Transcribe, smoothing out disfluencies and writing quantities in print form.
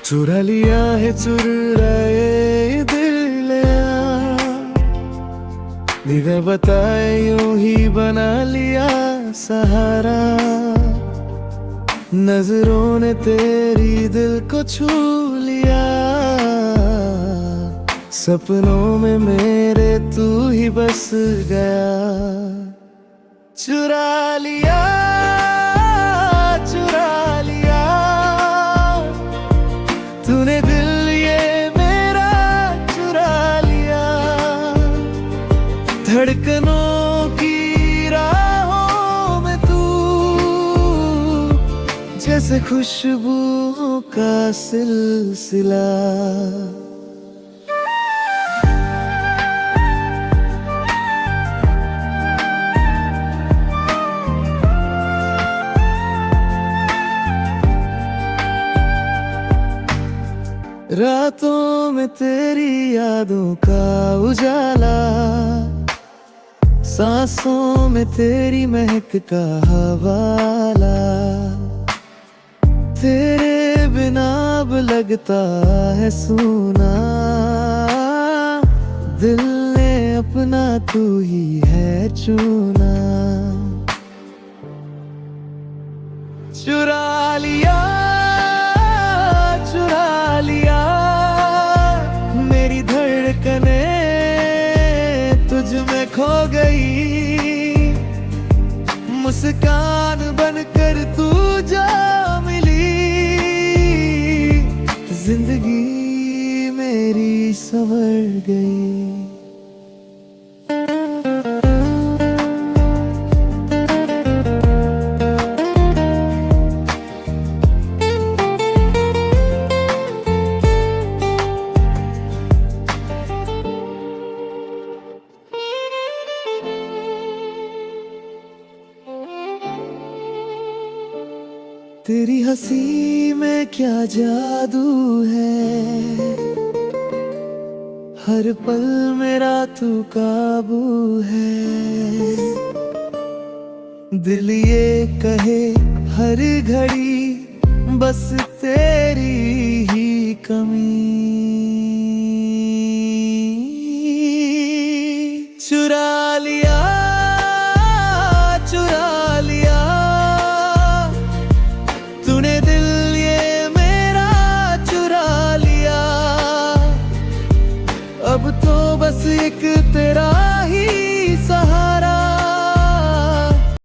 चुरा लिया है चुराए दिल दिगर बताए यूं ही बना लिया सहारा। नजरों ने तेरी दिल को छू लिया, सपनों में मेरे तू ही बस गया। चुरा लिया चुरा लिया तूने दिल ये मेरा चुरा लिया। धड़कनों की राहों में तू जैसे खुशबू का सिलसिला। रातों में तेरी यादों का उजाला, सांसों में तेरी महक का हवाला। तेरे बिना अब लगता है सूना, दिल ने अपना तू ही है चुना। चुरा लिया चुरा लिया मेरी धड़कने तुझ में खो गई। मुस्कान बनकर तू जा मिली, जिंदगी मेरी संवर गई। तेरी हंसी में क्या जादू है, हर पल मेरा तू काबू है। दिल ये कहे हर घड़ी बस तेरी ही कमी। चुरा लिया चुरा लिया तूने दिल ये मेरा चुरा लिया। अब तो बस एक